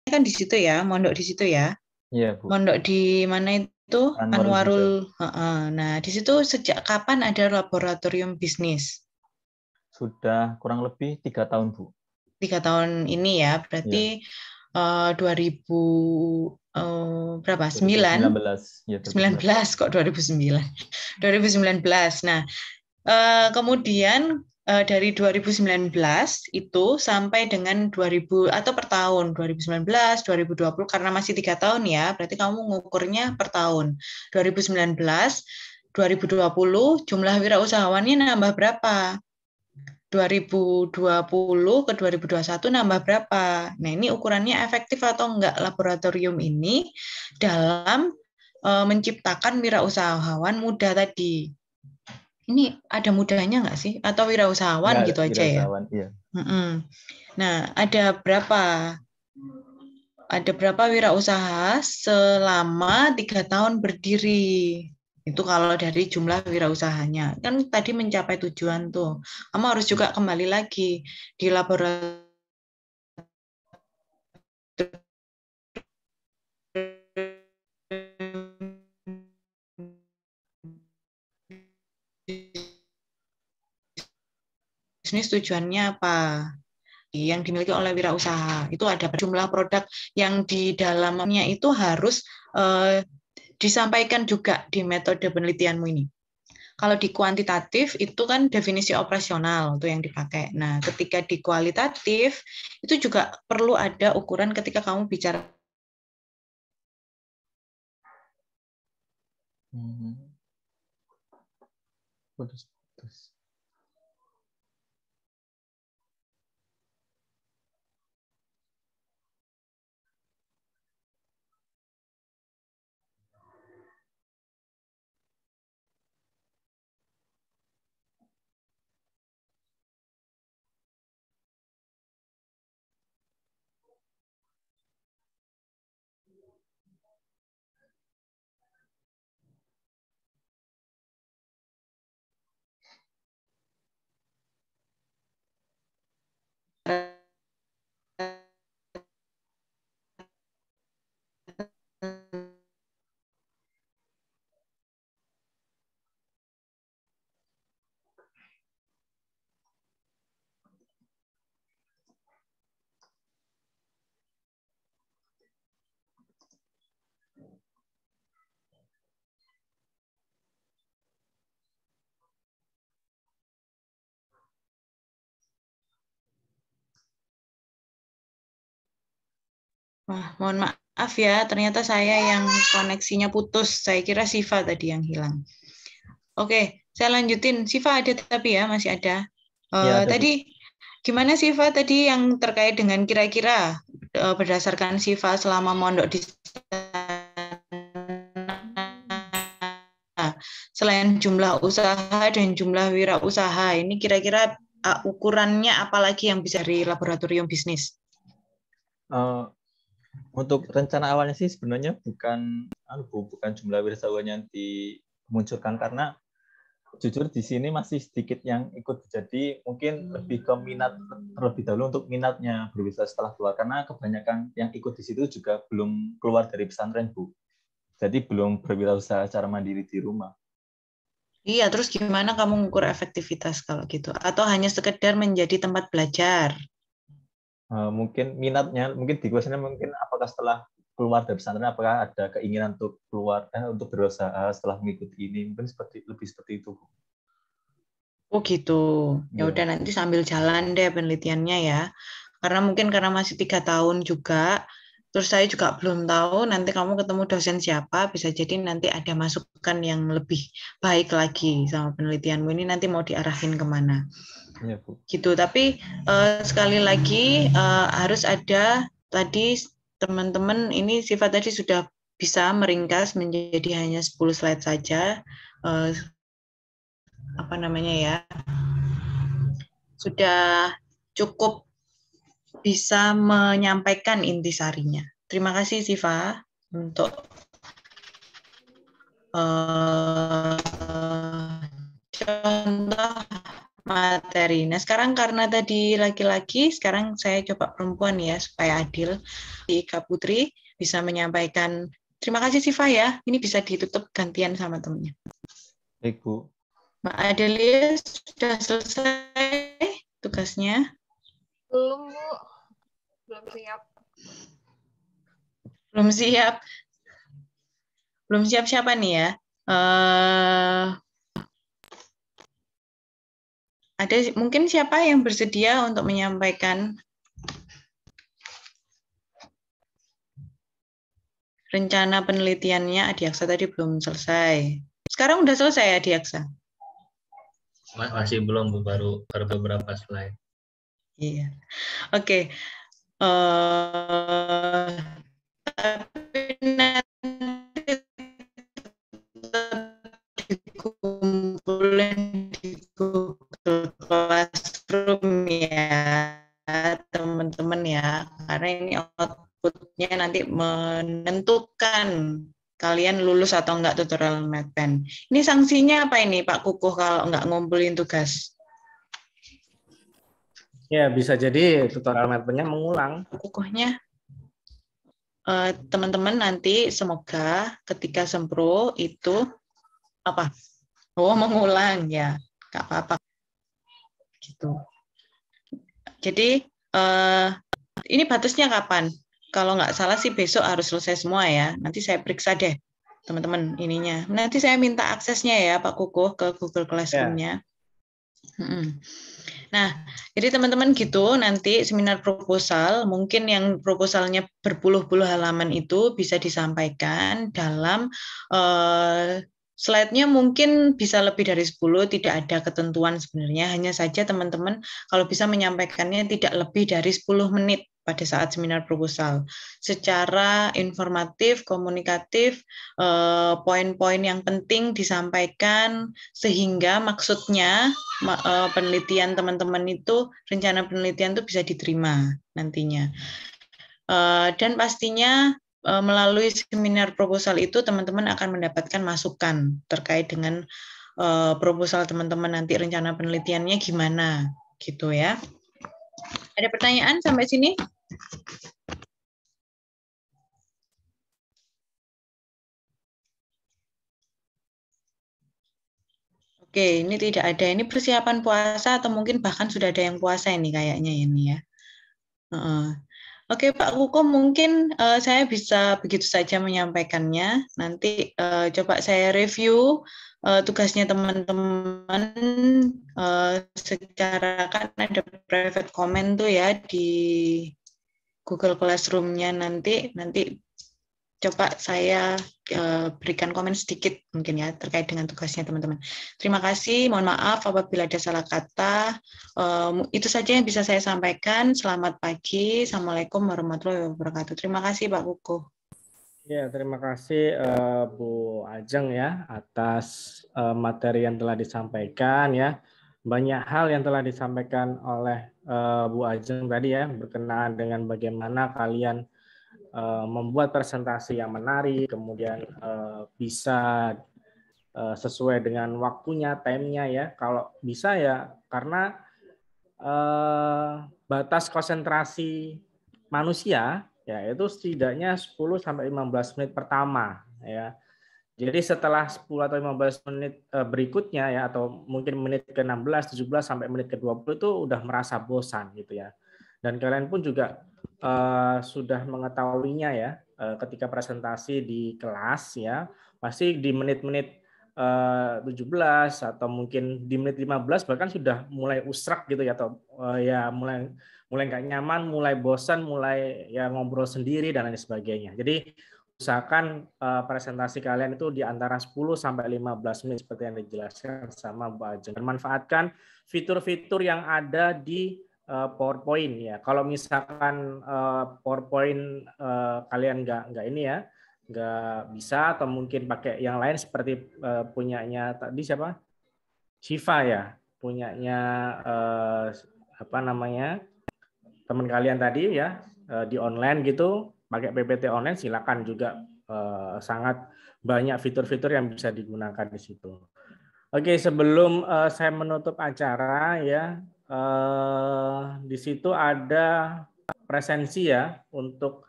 kan di situ ya, mondok di situ ya. Iya, Bu. Mondok di mana itu? Anwarul Hijau. Anwarul. Nah, di situ sejak kapan ada laboratorium bisnis? Sudah kurang lebih 3 tahun, Bu. 3 tahun ini ya, Iya, berarti 2000 berapa? 2019. Ya, 19 kok 2009. 2019. Nah, kemudian dari 2019 itu sampai dengan 2000 atau per tahun 2019, 2020 karena masih 3 tahun ya, berarti kamu ngukurnya per tahun. 2019, 2020 jumlah wirausahawannya nambah berapa? 2020 ke 2021 nambah berapa? Nah, ini ukurannya efektif atau enggak laboratorium ini dalam menciptakan wirausahawan muda tadi. Ini ada mudanya nggak sih? Atau Nggak wirausahawan ada gitu aja ya? wirausahawan. Iya. Nah, ada berapa wirausaha selama 3 tahun berdiri? Itu kalau dari jumlah wirausahanya. Kan tadi mencapai tujuan tuh. Kamu harus juga kembali lagi di laboratorium bisnis tujuannya apa? Yang dimiliki oleh wirausaha. Itu ada jumlah produk yang di dalamnya itu harus disampaikan juga di metode penelitianmu ini. Kalau di kuantitatif itu kan definisi operasional itu yang dipakai. Nah, ketika di kualitatif itu juga perlu ada ukuran ketika kamu bicara. Putus-putus. Wah, mohon maaf ya, ternyata saya yang koneksinya putus. Saya kira Siva tadi yang hilang. Oke, saya lanjutin. Siva ada tapi ya, masih ada. Iya, ada, Bu. Tadi gimana Siva tadi yang terkait dengan kira-kira berdasarkan Siva selama mondok di selain jumlah usaha dan jumlah wirausaha, ini kira-kira ukurannya apalagi yang bisa dari laboratorium bisnis? Untuk rencana awalnya sih sebenarnya bukan jumlah wirausahawan yang dimunculkan, karena jujur di sini masih sedikit yang ikut, jadi mungkin lebih ke minat terlebih dahulu untuk minatnya berwisata setelah keluar, karena kebanyakan yang ikut di situ juga belum keluar dari pesantren, Bu. Jadi belum berwirausaha secara mandiri di rumah. Iya, terus gimana kamu mengukur efektivitas kalau gitu? Atau hanya sekedar menjadi tempat belajar? Mungkin minatnya, mungkin di kuesioner mungkin apakah setelah keluar dari pesantren apakah ada keinginan untuk keluar untuk berusaha setelah mengikuti ini, mungkin lebih seperti itu, Bu. Oh gitu. Ya udah Ya, nanti sambil jalan deh penelitiannya ya. Karena masih 3 tahun juga. Terus saya juga belum tahu nanti kamu ketemu dosen siapa. Bisa jadi nanti ada masukan yang lebih baik lagi sama penelitianmu ini nanti mau diarahin kemana. ya, Bu. Gitu. Tapi sekali lagi harus ada tadi teman-teman ini sifat tadi sudah bisa meringkas menjadi hanya 10 slide saja. Apa namanya ya? Sudah cukup bisa menyampaikan intisarinya. Terima kasih Siva untuk contoh materi. Nah, sekarang karena tadi laki-laki, sekarang saya coba perempuan ya, supaya adil. Kak Putri bisa menyampaikan, terima kasih Siva ya, ini bisa ditutup gantian sama temennya. Baik, Bu. Mbak Adelia sudah selesai tugasnya? Belum, Bu. Belum siap. Belum siap. Belum siap siapa nih ya? Ada mungkin siapa yang bersedia untuk menyampaikan rencana penelitiannya? Adiaksa tadi belum selesai. Sekarang udah selesai ya, Adiaksa? Masih belum, Bu, baru beberapa slide. Iya. Oke. Tapi nanti dikumpulin di Google Classroom ya, teman-teman ya. Karena ini outputnya nanti menentukan kalian lulus atau enggak tutorial MathPen. Ini sanksinya apa ini Pak Kukuh kalau enggak ngumpulin tugas? Ya, bisa jadi tutorial MathPen-nya mengulang. Kukuhnya teman-teman nanti semoga ketika sempro itu apa? Oh, mengulang ya. Enggak apa-apa. Gitu. Jadi ini batasnya kapan? Kalau nggak salah sih besok harus selesai semua ya. Nanti saya periksa deh teman-teman ininya. Nanti saya minta aksesnya ya Pak Kukuh ke Google Classroom-nya. Nah, jadi teman-teman gitu nanti seminar proposal, mungkin yang proposalnya berpuluh-puluh halaman itu bisa disampaikan dalam slide-nya mungkin bisa lebih dari 10, tidak ada ketentuan sebenarnya, hanya saja teman-teman kalau bisa menyampaikannya tidak lebih dari 10 menit pada saat seminar proposal. Secara informatif, komunikatif, poin-poin yang penting disampaikan sehingga maksudnya penelitian teman-teman itu, rencana penelitian itu bisa diterima nantinya. Dan pastinya melalui seminar proposal itu teman-teman akan mendapatkan masukan terkait dengan proposal teman-teman nanti rencana penelitiannya gimana gitu ya. Ada pertanyaan sampai sini? Oke, ini tidak ada. Ini persiapan puasa atau mungkin bahkan sudah ada yang puasa ini kayaknya ini ya. Oke, Pak Kuko, mungkin saya bisa begitu saja menyampaikannya. Nanti coba saya review tugasnya teman-teman secara kan ada private comment tuh ya di Google Classroom-nya nanti coba saya berikan komen sedikit mungkin ya terkait dengan tugasnya teman-teman. Terima kasih, mohon maaf apabila ada salah kata. Itu saja yang bisa saya sampaikan. Selamat pagi, Assalamualaikum warahmatullahi wabarakatuh. Terima kasih Pak Kuko. Ya, terima kasih Bu Ajeng ya atas materi yang telah disampaikan ya. Banyak hal yang telah disampaikan oleh Bu Ajeng tadi ya berkenaan dengan bagaimana kalian membuat presentasi yang menarik, kemudian bisa sesuai dengan waktunya, time-nya ya. Kalau bisa ya, karena batas konsentrasi manusia ya itu setidaknya 10-15 menit pertama ya. Jadi setelah 10 atau 15 menit berikutnya ya atau mungkin menit ke-16, 17 sampai menit ke-20 itu udah merasa bosan gitu ya. Dan kalian pun juga sudah mengetahuinya ya ketika presentasi di kelas ya, pasti di menit-menit 17 atau mungkin di menit 15 bahkan sudah mulai usrak gitu ya atau ya mulai nggak nyaman, mulai bosan, mulai ya ngobrol sendiri dan lain sebagainya. Jadi usahakan presentasi kalian itu di antara 10 sampai 15 menit seperti yang dijelaskan sama Mbak Ajeng. Dan manfaatkan fitur-fitur yang ada di PowerPoint ya. Kalau misalkan PowerPoint kalian nggak ini ya, nggak bisa atau mungkin pakai yang lain seperti punyanya tadi siapa? Shiva ya, punyanya apa namanya teman kalian tadi ya di online gitu, pakai PPT online silakan juga sangat banyak fitur-fitur yang bisa digunakan di situ. Oke, sebelum saya menutup acara ya, di situ ada presensi ya untuk